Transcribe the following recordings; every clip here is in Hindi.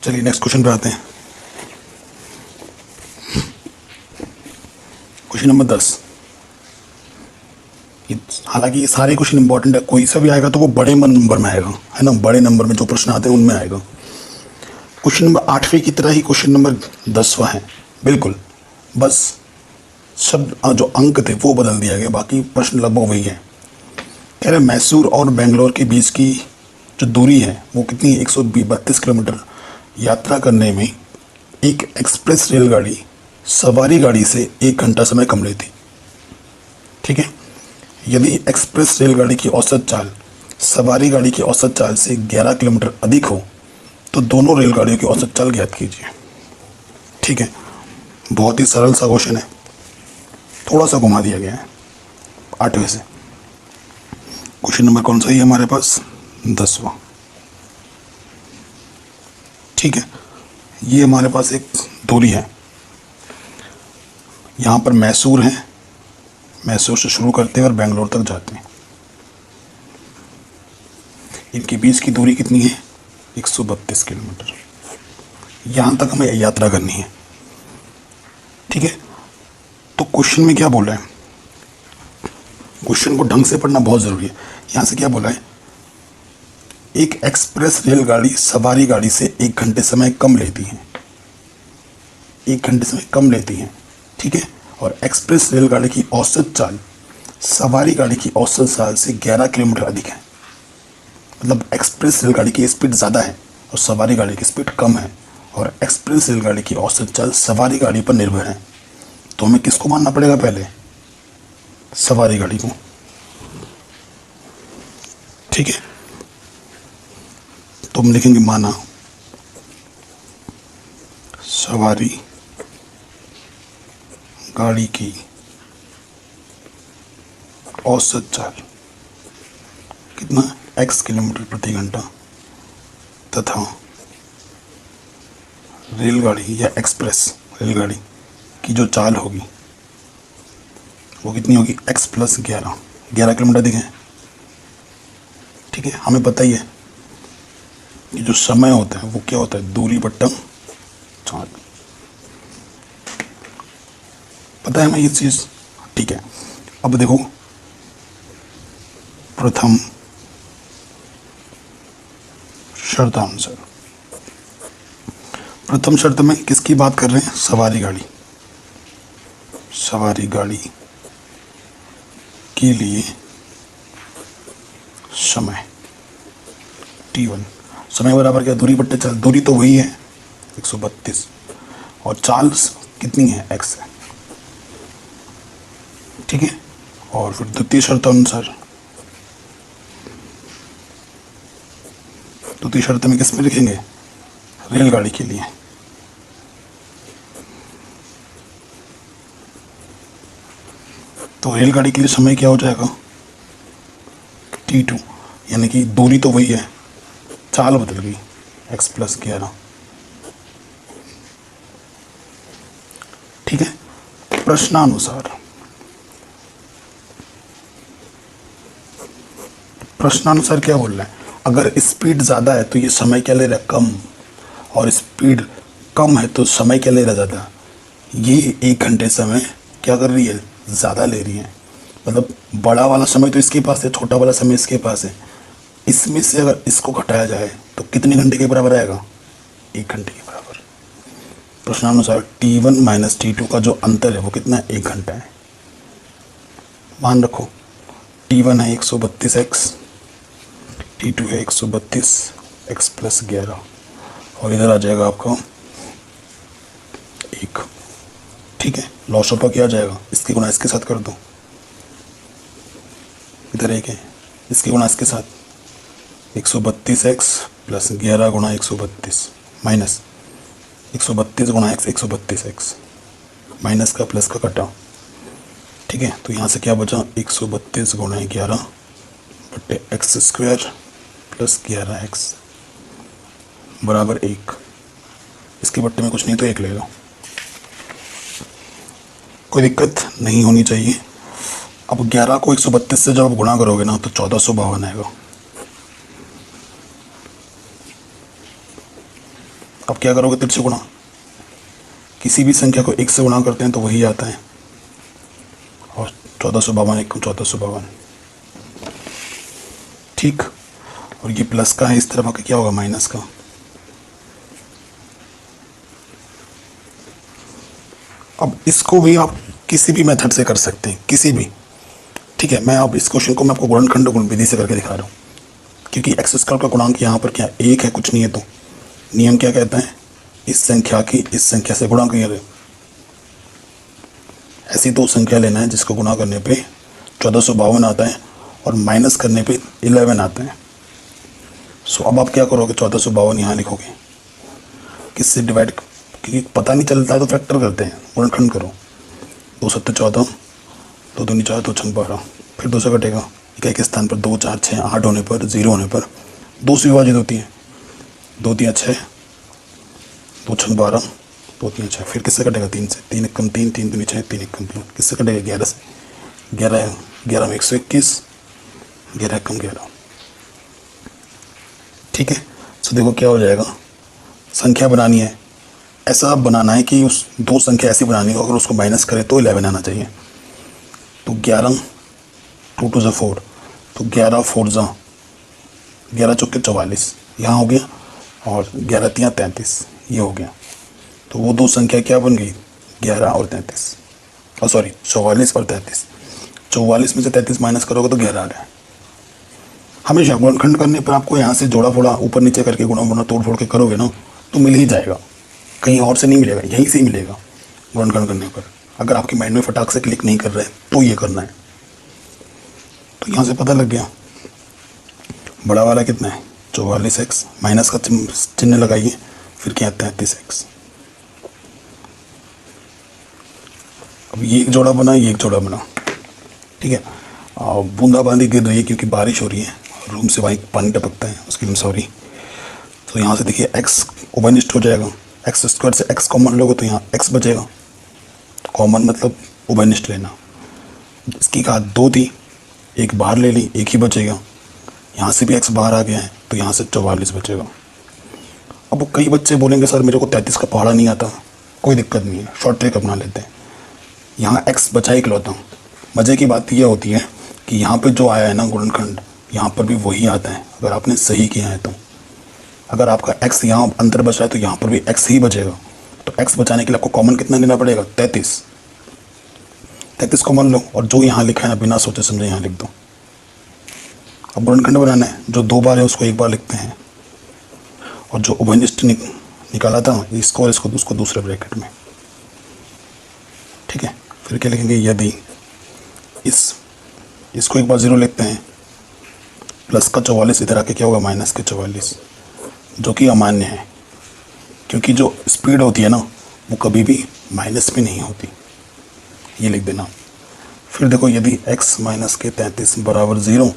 चलिए नेक्स्ट क्वेश्चन पे आते हैं। Question number 10। हालांकि ये सारे क्वेश्चन इंपॉर्टेंट है, कोई सा भी आएगा तो वो बड़े नंबर में आएगा, है ना, बड़े नंबर में जो प्रश्न आते हैं उनमें आएगा। क्वेश्चन नंबर 8वें की तरह ही क्वेश्चन नंबर 10वां है बिल्कुल, बस शब्द जो अंक थे वो बदल दिया गया, बाकी प्रश्न लगभग वही है। कह रहे मैसूर और बेंगलोर के बीच की जो दूरी है वो कितनी है, 132 किलोमीटर। यात्रा करने में एक एक्सप्रेस रेलगाड़ी सवारी गाड़ी से 1 घंटा समय कम लेती। ठीक है, यदि एक्सप्रेस रेलगाड़ी की औसत चाल सवारी गाड़ी की औसत चाल से 11 किलोमीटर अधिक हो तो दोनों रेलगाड़ियों की औसत चाल ज्ञात कीजिए। ठीक है, बहुत ही सरल सा क्वेश्चन है, थोड़ा सा घुमा दिया गया है 8वें से। क्वेश्चन नंबर कौन सा है हमारे पास, 10वां। ठीक है, ये हमारे पास एक दूरी है, यहाँ पर मैसूर है, मैसूर से शुरू करते हैं और बेंगलोर तक जाते हैं। इनके बीच की दूरी कितनी है, 132 किलोमीटर। यहाँ तक हमें यात्रा करनी है। ठीक है, तो क्वेश्चन में क्या बोला है, क्वेश्चन को ढंग से पढ़ना बहुत ज़रूरी है। यहाँ से क्या बोला है, एक एक्सप्रेस रेलगाड़ी सवारी गाड़ी से 1 घंटे समय कम लेती है, 1 घंटे समय कम लेती है। ठीक है, और एक्सप्रेस रेलगाड़ी की औसत चाल सवारी गाड़ी की औसत चाल से 11 किलोमीटर अधिक है। मतलब एक्सप्रेस रेलगाड़ी की स्पीड ज़्यादा है और सवारी गाड़ी की स्पीड कम है, और एक्सप्रेस रेलगाड़ी की औसत चाल सवारी गाड़ी पर निर्भर है। तो हमें किसको मानना पड़ेगा, पहले सवारी गाड़ी को। ठीक है, तो हम लिखेंगे माना सवारी गाड़ी की औसत चाल कितना, x किलोमीटर प्रति घंटा, तथा रेलगाड़ी या एक्सप्रेस रेलगाड़ी की जो चाल होगी वो कितनी होगी, x + 11, 11 किलोमीटर अधिक है। ठीक है, हमें पता ही है कि जो समय होता है वो क्या होता है, दूरी बट्टा चाल, पता है हमें ये चीज़। ठीक है, अब देखो प्रथम शर्तानुसार, प्रथम शर्त में किसकी बात कर रहे हैं, सवारी गाड़ी, सवारी गाड़ी के लिए समय t1, समय बराबर क्या, दूरी बट्टे चाल, दूरी तो वही है 132 और चाल कितनी है, x है। ठीक है, और फिर द्वितीय शर्त अनुसार, द्वितीय शर्त में किस में लिखेंगे, रेलगाड़ी के लिए। तो रेलगाड़ी के लिए समय क्या हो जाएगा, t2, यानी कि दूरी तो वही है, चाल बदल गई, x + 11। ठीक है, प्रश्नानुसार, प्रश्नानुसार क्या बोल रहा है, अगर स्पीड ज़्यादा है तो ये समय क्या ले रहा है, कम, और स्पीड कम है तो समय क्या ले रहा है, ज़्यादा। ये 1 घंटे समय क्या कर रही है, ज़्यादा ले रही है। मतलब बड़ा वाला समय तो इसके पास है, छोटा वाला समय इसके पास है। इसमें से अगर इसको घटाया जाए तो कितने घंटे के बराबर आएगा, 1 घंटे के बराबर। प्रश्नानुसार t1 - t2 का जो अंतर है वो कितना है, 1 घंटा है। मान रखो t1 है 132x, t2 है 132x + 11, और इधर आ जाएगा आपका 1। ठीक है, लॉस ऑफ क्या आ जाएगा, इसके गुणा इसके साथ कर दो, इधर 1 है, इसके गुणा इसके साथ 132x + 11 × 132 minus 132 × x 132x, minus का प्लस का कटा। ठीक है, तो यहाँ से क्या बचा, 132 × 11 बट्टे x² + 11x बराबर 1। इसके बट्टे में कुछ नहीं तो 1 ले लो, कोई दिक्कत नहीं होनी चाहिए। अब 11 को 132 से जब आप गुणा करोगे ना तो 1452 आएगा। अब क्या करोगे, तिरछे गुणा। किसी भी संख्या को 1 से गुणा करते हैं तो वही आता है, और 1452 1 1452, ठीक। और ये प्लस का है, इस तरफ आके क्या होगा, माइनस का। अब इसको भी आप किसी भी मेथड से कर सकते हैं, किसी भी, ठीक है। मैं अब इस क्वेश्चन को मैं आपको गुणनखंड गुण विधि से करके दिखा रहा हूँ, क्योंकि एक्स स्क्वायर का गुणांक यहाँ पर क्या 1 है, कुछ नहीं है। तो नियम क्या कहता है, इस संख्या की इस संख्या से गुणा करिए। ऐसी दो संख्या लेना है जिसको गुणा करने पे 1452 आता है और माइनस करने पे 11 आता है। सो अब आप क्या करोगे, 1452 यहाँ लिखोगे, किससे डिवाइड, क्योंकि पता नहीं चलता है तो फैक्टर करते हैं, गुणनखंड करो। 2 7 14, 2 दूनी 4, 2 6 12, फिर 2 से कटेगा, एक स्थान पर 2 4 6 8 होने पर, 0 होने पर 2 से विभाजित होती है, 2 3 6, 2 6 12, 2 3 6, फिर किससे कटेगा, 3 से, 3 1 कम 3, 3 दूनी 6, 3 1 कम 3, किससे कटेगा, 11 से, 11 में 121, 11 कम 11, ठीक है। सो देखो क्या हो जाएगा, संख्या बनानी है, ऐसा बनाना है कि उस दो संख्या ऐसी बनानी हो, अगर उसको माइनस करें तो 11 आना चाहिए। तो 11 2 2 4, तो 11 4 11 चौके 44 यहाँ हो गया, और 11 3 33 ये हो गया। तो वो दो संख्या क्या बन गई, 11 और 33, और सॉरी 44 और 33। 44 में से 33 माइनस करोगे तो 11 आ रहा है। हमेशा गुणनखंड करने पर आपको यहाँ से जोड़ा फोड़ा ऊपर नीचे करके गुणा बुना तोड़ फोड़ के करोगे ना तो मिल ही जाएगा, कहीं और से नहीं मिलेगा, यहीं से ही मिलेगा गुणनखंड करने पर। अगर आपके माइंड में फटाक से क्लिक नहीं कर रहा है तो ये करना है। तो यहाँ से पता लग गया, बड़ा वाला कितना है 44x, माइनस का चिन्ह लगाइए, फिर क्या आता है 33x। अब ये एक जोड़ा बना, ये एक जोड़ा बना, ठीक है। बूंदाबांदी गिर रही है क्योंकि बारिश हो रही है, रूम से वहीं पानी टपकता है, उसके लिए सॉरी। तो यहाँ से देखिए x उभयनिष्ठ हो जाएगा, एक्स स्क्वायर से x कॉमन लोगे तो यहाँ x बचेगा, कॉमन मतलब उभयनिष्ठ लेना। इसकी कहा 2 थी, एक बाहर ले ली, एक ही बचेगा, यहाँ से भी x बाहर आ गया है तो यहाँ से 44 बचेगा। अब कई बच्चे बोलेंगे सर मेरे को 33 का पहाड़ा नहीं आता, कोई दिक्कत नहीं है, शॉर्ट ट्रिक अपना लेते हैं। यहाँ x बचा ही इकलौता। मज़े की बात यह होती है कि यहाँ पे जो आया है ना गुणनखंड, यहाँ पर भी वही आता है अगर आपने सही किया है तो। अगर आपका x यहाँ अंदर बचा है तो यहाँ पर भी x ही बचेगा। तो x बचाने के लिए आपको कॉमन कितना लेना पड़ेगा, 33 कॉमन लो, और जो यहाँ लिखा है ना बिना सोचे समझे यहाँ लिख दो। अब गुणनखंड बनाना है, जो 2 बार है उसको 1 बार लिखते हैं, और जो उभयनिष्ठ निकाला था इसको और इसको उसको दूसरे ब्रैकेट में, ठीक है। फिर क्या लिखेंगे, यदि इसको 1 बार 0 लिखते हैं, प्लस का 44 इधर आके क्या होगा, माइनस के 44, जो कि अमान्य है, क्योंकि जो स्पीड होती है ना वो कभी भी माइनस में नहीं होती, ये लिख देना। फिर देखो यदि x माइनस के 33 बराबर 0,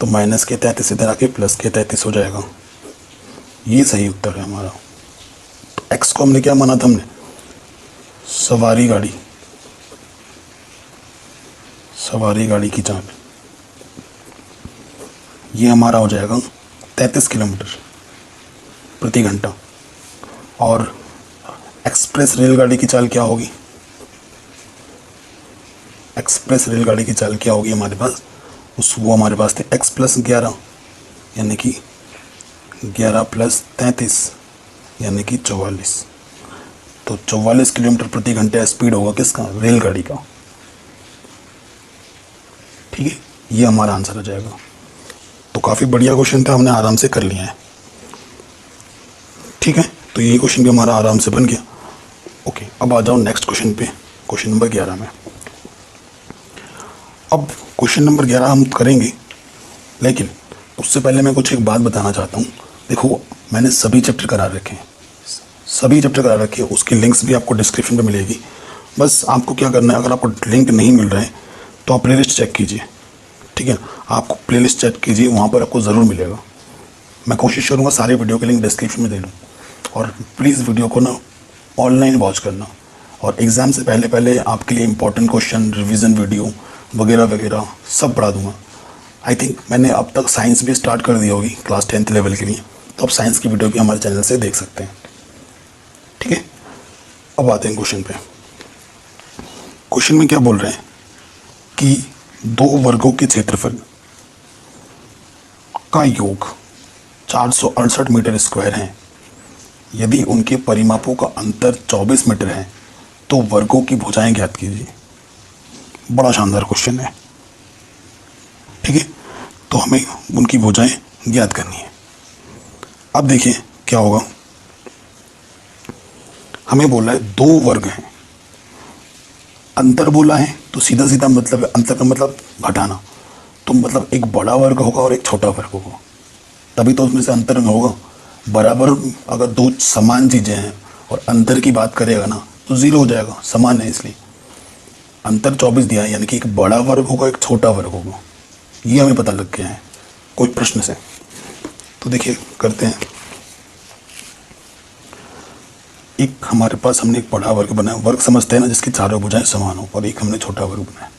तो माइनस के 33 इधर आके प्लस के 33 हो जाएगा, ये सही उत्तर है हमारा। तो x को हमने क्या माना था, हमने सवारी गाड़ी की चाल, ये हमारा हो जाएगा 33 किलोमीटर प्रति घंटा। और एक्सप्रेस रेलगाड़ी की चाल क्या होगी, एक्सप्रेस रेलगाड़ी की चाल क्या होगी हमारे पास, वो हमारे पास थे x + 11 यानी कि 11 + 33 यानी कि 44। तो 44 किलोमीटर प्रति घंटे स्पीड होगा किसका, रेलगाड़ी का, ठीक है। ये हमारा आंसर हो जाएगा। तो काफ़ी बढ़िया क्वेश्चन था, हमने आराम से कर लिया है, ठीक है। तो ये क्वेश्चन भी हमारा आराम से बन गया। ओके, अब आ जाओ नेक्स्ट क्वेश्चन पे, क्वेश्चन नंबर 11 में। अब क्वेश्चन नंबर 11 हम करेंगे, लेकिन उससे पहले मैं कुछ एक बात बताना चाहता हूँ। देखो मैंने सभी चैप्टर करा रखे हैं, उसकी लिंक्स भी आपको डिस्क्रिप्शन में मिलेगी। बस आपको क्या करना है, अगर आपको लिंक नहीं मिल रहा है तो आप प्लेलिस्ट चेक कीजिए, ठीक है। आपको प्लेलिस्ट चेक कीजिए, वहाँ पर आपको ज़रूर मिलेगा। मैं कोशिश करूँगा सारे वीडियो के लिंक डिस्क्रिप्शन में दे दूँ। और प्लीज़ वीडियो को ना ऑनलाइन वॉच करना, और एग्ज़ाम से पहले आपके लिए इंपॉर्टेंट क्वेश्चन, रिवीजन वीडियो वगैरह वगैरह सब पढ़ा दूँगा। आई थिंक मैंने अब तक साइंस भी स्टार्ट कर दी होगी क्लास 10th लेवल के लिए, तो आप साइंस की वीडियो भी हमारे चैनल से देख सकते हैं, ठीक है, अब आते हैं क्वेश्चन पे। क्वेश्चन में क्या बोल रहे हैं कि दो वर्गों के क्षेत्रफल का योग 468 मीटर स्क्वायर है। यदि उनके परिमापों का अंतर 24 मीटर है तो वर्गों की भुजाएं ज्ञात कीजिए। बड़ा शानदार क्वेश्चन है। ठीक है, तो हमें उनकी भुजाएं ज्ञात करनी है। अब देखिए क्या होगा। हमें बोला है दो वर्ग हैं, अंतर बोला है तो सीधा सीधा मतलब अंतर का मतलब घटाना, तो मतलब एक बड़ा वर्ग होगा और एक छोटा वर्ग होगा, तभी तो उसमें से अंतर में होगा। बराबर अगर दो समान चीजें हैं और अंतर की बात करेगा ना तो जीरो हो जाएगा, समान है इसलिए। अंतर 24 दिया है, यानी कि एक बड़ा वर्ग होगा एक छोटा वर्ग होगा, ये हमें पता लग गया है कोई प्रश्न से। तो देखिए करते हैं। एक हमारे पास हमने एक बड़ा वर्ग बनाया, वर्ग समझते हैं ना जिसकी चारों भुजाएं समान हो, और एक हमने छोटा वर्ग बनाया।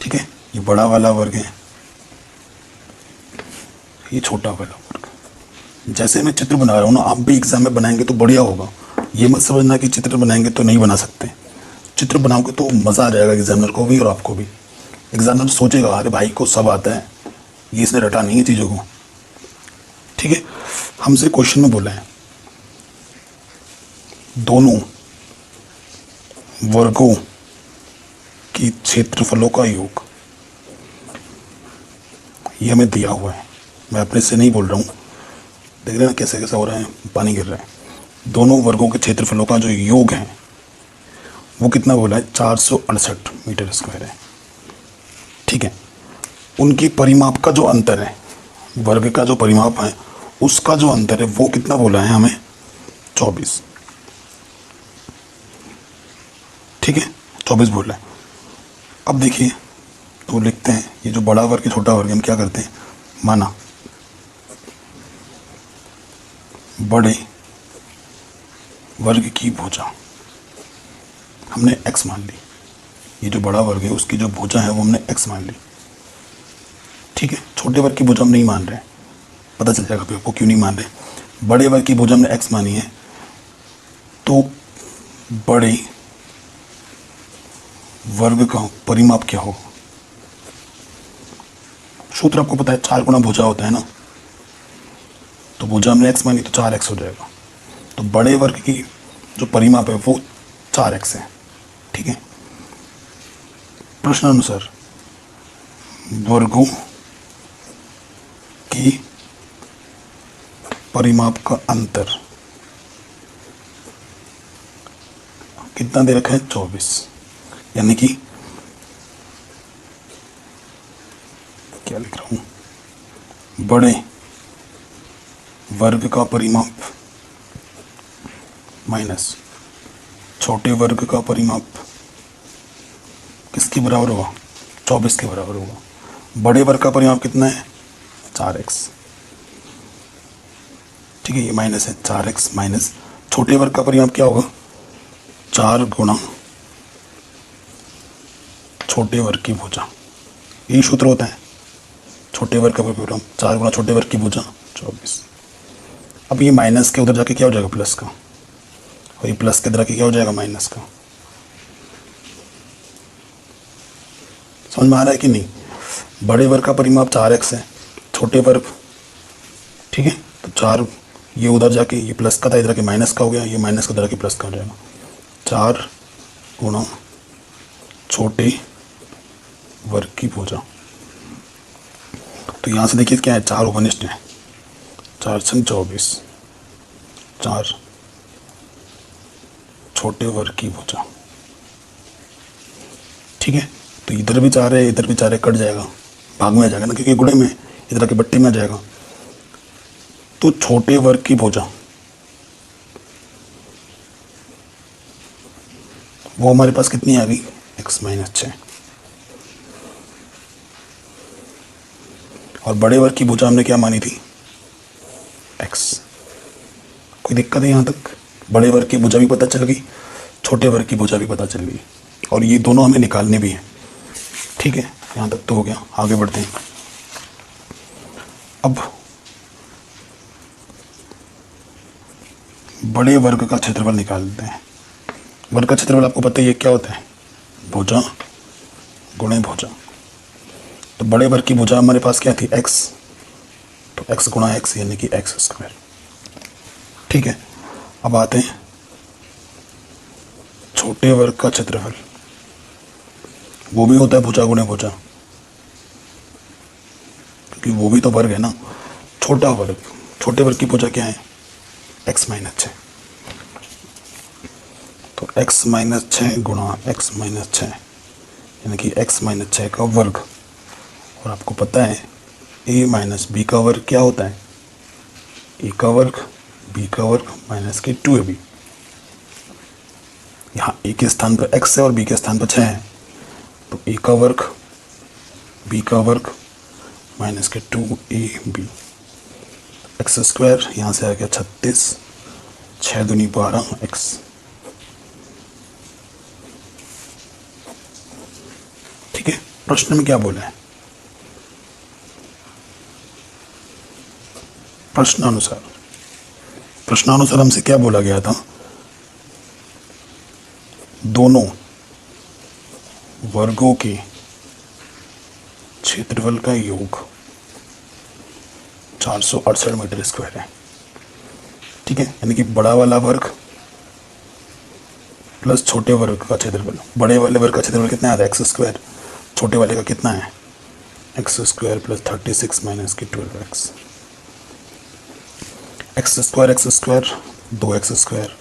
ठीक है, ये बड़ा वाला वर्ग है, ये छोटा वाला वर्ग। जैसे मैं चित्र बना रहा हूँ ना, आप भी एग्जाम में बनाएंगे तो बढ़िया होगा। ये मत समझना कि चित्र बनाएंगे तो नहीं बना सकते, चित्र बनाओगे तो मज़ा आ जाएगा एग्जामिनर को भी और आपको भी। एग्जामिनर सोचेगा अरे भाई को सब आता है, ये इसने रटा नहीं है चीज़ों को। ठीक है, हमसे क्वेश्चन में बोला है दोनों वर्गों की क्षेत्रफलों का योग, ये हमें दिया हुआ है। मैं अपने से नहीं बोल रहा हूँ, देख रहे हैं कैसे कैसे हो रहा है, पानी गिर रहा है। दोनों वर्गों के क्षेत्रफलों का जो योग है वो कितना बोला है, 468 मीटर स्क्वायर है। ठीक है, उनकी परिमाप का जो अंतर है, वर्ग का जो परिमाप है उसका जो अंतर है वो कितना बोला है हमें, 24। ठीक है, 24 बोला है। अब देखिए तो लिखते हैं, ये जो बड़ा वर्ग छोटा वर्ग हम क्या करते हैं, माना बड़े वर्ग की भुजा हमने x मान ली, ये जो बड़ा वर्ग है उसकी जो भुजा है वो हमने x मान ली। ठीक है, छोटे वर्ग की भुजा हम नहीं मान रहे, पता चल जाएगा आपको क्यों नहीं मान रहे। बड़े वर्ग की भुजा हमने x मानी है, तो बड़े वर्ग का परिमाप क्या हो, सूत्र आपको पता है, 4 गुना भुजा होता है ना, तो भुजा हमने x मानी तो 4x हो जाएगा। तो बड़े वर्ग की जो परिमाप है वो 4x है। ठीक है, प्रश्नानुसार वर्गों की परिमाप का अंतर कितना दे रखा है, 24। यानी कि क्या लिख रहा हूं, बड़े वर्ग का परिमाप माइनस छोटे वर्ग का परिमाप किसके बराबर होगा, 24 के बराबर होगा। बड़े वर्ग का परिमाप कितना है, 4x। ठीक है, ये माइनस है, 4x माइनस छोटे वर्ग का परिमाप क्या होगा, 4 गुना छोटे वर्ग की भुजा। यही सूत्र होता है, छोटे वर्ग का परिमाप 4 गुना छोटे वर्ग की भुजा 24। अब ये माइनस के उधर जाके क्या हो जाएगा, प्लस का, और ये प्लस के इधर आके क्या हो जाएगा, माइनस का। समझ में आ रहा है कि नहीं। बड़े वर्ग का परिमाप 4x है, छोटे वर्ग, ठीक है, तो 4 ये उधर जाके ये प्लस का था, इधर के माइनस का हो गया, ये माइनस का इधर के प्लस का हो जाएगा। 4 गुना छोटे वर्ग की भुजा। तो यहाँ से देखिए क्या है, 4 ओवनिस्ट है, 4 संग 24, 4 छोटे वर्ग की भुजा। ठीक है, तो इधर भी 4 है, इधर भी 4 है, कट जाएगा, भाग में आ जाएगा ना, क्योंकि गुणे में इधर के बट्टे में आ जाएगा। तो छोटे वर्ग की भुजा वो हमारे पास कितनी आ गई, x माइनस 6। और बड़े वर्ग की भुजा हमने क्या मानी थी, x। कोई दिक्कत है यहाँ तक, बड़े वर्ग की भुजा भी पता चल गई, छोटे वर्ग की भुजा भी पता चल गई, और ये दोनों हमें निकालने भी हैं। ठीक है, यहाँ तक तो हो गया, आगे बढ़ते हैं। अब बड़े वर्ग का क्षेत्रफल निकालते हैं। वर्ग का क्षेत्रफल आपको पता ही है क्या होता है, भुजा गुणे भुजा। तो बड़े वर्ग की भुजा हमारे पास क्या थी, x, तो x गुणा x यानी कि x स्क्वायर। ठीक है, अब आते हैं छोटे वर्ग का क्षेत्रफल, वो भी होता है भुजा गुणे भुजा, क्योंकि वो भी तो वर्ग है ना। छोटा वर्ग, छोटे वर्ग की भुजा क्या है, x माइनस 6। तो x माइनस 6 गुणा x माइनस 6 यानी कि x माइनस 6 का वर्ग। और आपको पता है a माइनस बी का वर्ग क्या होता है, a का वर्ग b का वर्ग माइनस के 2ab। यहाँ a के स्थान पर x है और b के स्थान पर 6 है, तो a का वर्ग b का वर्ग माइनस के 2ab। एक्स स्क्वायर यहाँ से आ गया 36, 6 दूनी 12 x। ठीक है, प्रश्न में क्या बोला है, प्रश्नानुसार हमसे क्या बोला गया था, दोनों वर्गों के क्षेत्रफल का योग 468 मीटर स्क्वायर है। ठीक है, यानी कि बड़ा वाला वर्ग प्लस छोटे वर्ग का क्षेत्रफल। बड़े वाले वर्ग का क्षेत्रफल कितना आता है, एक्स स्क्वायर। छोटे वाले का कितना है, एक्स स्क्वायर प्लस 36 माइनस के 12x। X square 2x square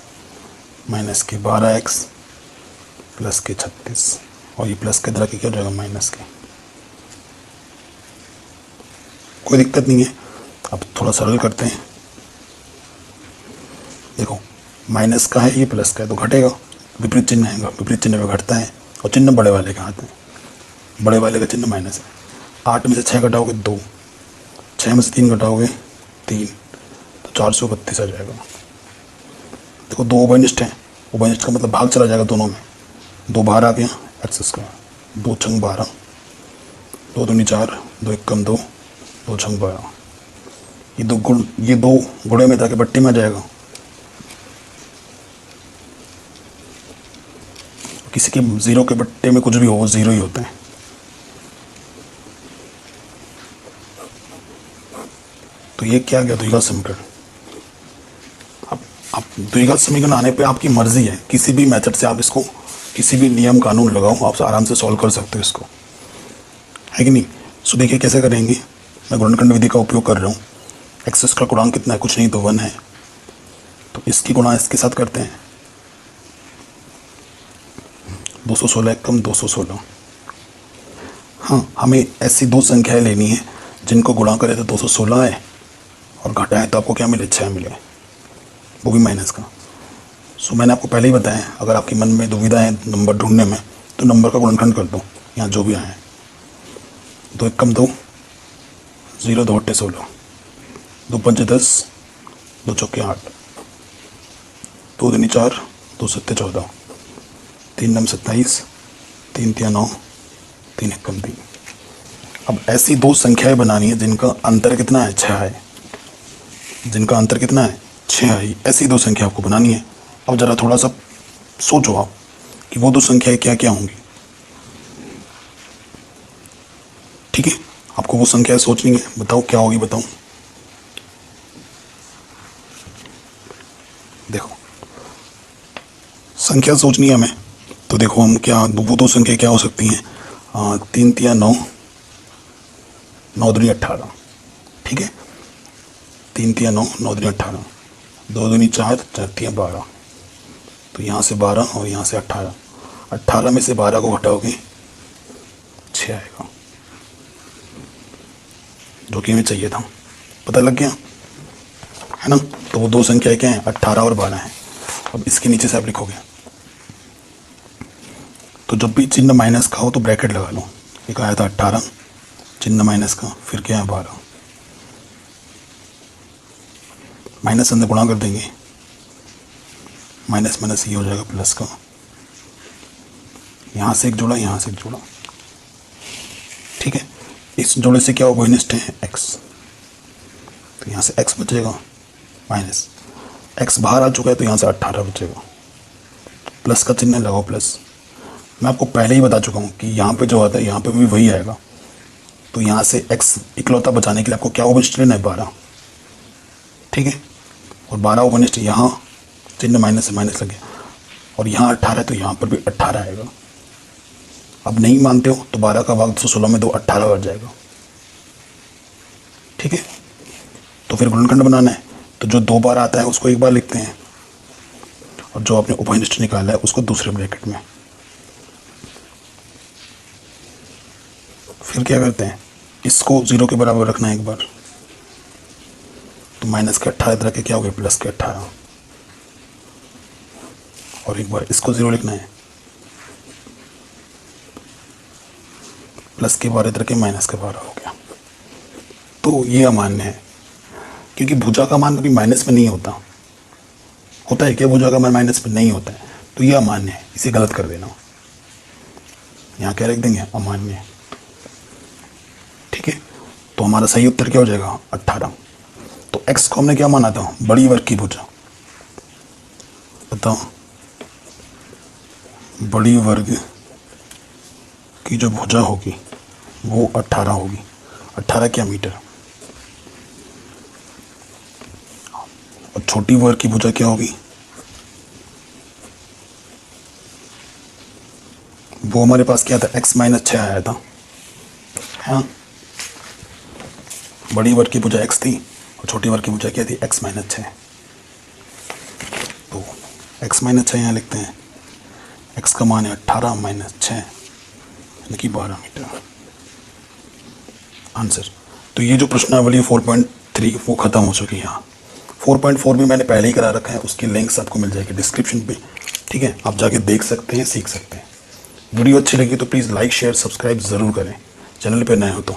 minus के 12x प्लस के 36, और ये प्लस के तरह के क्या हो जाएगा, माइनस के। कोई दिक्कत नहीं है, अब थोड़ा सरल करते हैं। देखो माइनस का है, ये प्लस का है, तो घटेगा, विपरीत चिन्ह है, विपरीत चिन्ह में घटता है। और चिन्ह बड़े वाले का आता है, बड़े वाले का चिन्ह माइनस है। 8 में से 6 घटाओगे 2, 6 में से 3 घटाओगे 3, तो 432 आ जाएगा। देखो दो उभयनिष्ठ हैं, उभयनिष्ठ का मतलब भाग चला जाएगा दोनों में, 2 बाहर आ गया, एक्स स्क्वायर 2 छंग 12, 2 दूनी 4, 2 एक कम 2, 2 छंग 12। ये दो गुणे में जाके बट्टी में आ जाएगा। किसी के जीरो के बट्टे में कुछ भी हो, वो जीरो ही होते हैं। तो ये क्या गया, द्विघात समीकरण। अब द्विघात समीकरण आने पे आपकी मर्जी है, किसी भी मेथड से आप इसको, किसी भी नियम कानून लगाओ, आप आराम से सॉल्व कर सकते हो इसको, है कि नहीं। सो देखिए कैसे करेंगे, मैं गुणनखंड विधि का उपयोग कर रहा हूँ। एक्स का गुणांक कितना है, कुछ नहीं तो 1 है, तो इसकी गुणा इसके साथ करते हैं। 216 कम 216। हाँ, हमें ऐसी दो संख्याएं लेनी है जिनको गुणा करे तो 216 है, और घटा है तो आपको क्या मिले, 6 मिले, वो भी माइनस का। सो मैंने आपको पहले ही बताया, अगर आपके मन में दुविधा है नंबर ढूंढने में, तो नंबर का गुणनखंड कर दो, यहाँ जो भी आए। 2 एक कम 2, 0 2 8 16, 2 5 10, 2 चौके 8, 2 दूनी 4, 2 सत्ते 14, 3 नम 27, 3 तिया 9, 3 एक कम 3। अब ऐसी दो संख्याएं बनानी है जिनका अंतर कितना है, 6 है, जिनका अंतर कितना है, 6 है। ऐसी दो संख्या आपको बनानी है। अब ज़रा थोड़ा सा सोचो आप कि वो दो संख्याएं क्या क्या होंगी। ठीक है, आपको वो संख्या सोचनी है, बताओ क्या होगी, बताओ। देखो संख्या सोचनी है हमें, तो देखो हम क्या, वो दो संख्या क्या हो सकती हैं, 3 तिया 9, 9 दूनी 18। ठीक है, 3 तिया 9, 9 दूनी 18, 2 दूनी 4, 4 तिया 12, तो यहाँ से 12 और यहाँ से 18। 18 में से 12 को घटाओगे 6 आएगा, जो कि हमें चाहिए था। पता लग गया है ना। तो वो दो संख्याएं क्या हैं, 18 और 12 हैं। अब इसके नीचे से आप लिखोगे, तो जब भी चिन्ह माइनस का हो तो ब्रैकेट लगा लो। एक आया था 18, चिन्ह माइनस का, फिर क्या है 12, माइनस अंदर गुणा कर देंगे, माइनस माइनस ये हो जाएगा प्लस का, यहाँ से एक जोड़ा, यहाँ से एक जोड़ा। ठीक है, इस जोड़े से क्या उभयनिष्ठ है, एक्स, तो यहाँ से एक्स बचेगा माइनस, एक्स बाहर आ चुका है तो यहाँ से 18 बचेगा, प्लस का चिन्ह लगाओ प्लस। मैं आपको पहले ही बता चुका हूँ कि यहाँ पे जो आता है यहाँ पे भी वही आएगा। तो यहाँ से एक्स इकलौता बचाने के लिए आपको क्या ओवनिष्ठ लेना है, 12, ठीक है। और 12 ओवनिष्ठ, यहाँ चिन्ह माइनस से माइनस लग गया, और यहाँ 18 है तो यहाँ पर भी 18 आएगा। अब नहीं मानते हो तो 12 का भाग 216 में 2 18 बढ़ जाएगा, ठीक है। तो फिर गुणनखंड बनाना है, तो जो 2 बार आता है उसको एक बार लिखते हैं, और जो आपने उभयनिष्ठ निकाला है उसको दूसरे ब्रैकेट में। फिर क्या करते हैं, इसको 0 के बराबर रखना है एक बार, तो माइनस के 18 इधर के क्या हो गए, प्लस के 18, और एक बार इसको 0 लिखना है, प्लस के 12 इधर के माइनस के 12 हो गया। तो ये अमान्य है, क्योंकि भुजा का मान कभी माइनस में नहीं होता। होता है क्या, भुजा का मान माइनस में नहीं होता है, तो ये अमान्य है, इसे गलत कर देना। यहाँ क्या लिख देंगे, अमान्य, ठीक है। तो हमारा सही उत्तर क्या हो जाएगा, 18। तो x को हमने क्या माना था, बड़ी वर्ग की भुजा। बताओ, बड़ी वर्ग की जो भुजा होगी वो 18 होगी। 18 क्या, मीटर। और छोटी वर्ग की भुजा क्या होगी, वो हमारे पास क्या था, x माइनस 6 आया था, हाँ। बड़ी वर्ग की भुजा x थी और छोटी वर्ग की भुजा क्या थी, x माइनस 6। तो x माइनस 6 यहाँ लिखते हैं, x का मान है 18 माइनस 6 यानी कि 12 मीटर, आंसर। तो ये जो प्रश्नावली 4.3 वो ख़त्म हो चुकी है। यहाँ 4.4 भी मैंने पहले ही करा रखा है, उसकी लिंक्स आपको मिल जाएगी डिस्क्रिप्शन पे, ठीक है। आप जाके देख सकते हैं, सीख सकते हैं। वीडियो अच्छी लगी तो प्लीज़ लाइक शेयर सब्सक्राइब ज़रूर करें, चैनल पे नए हो तो।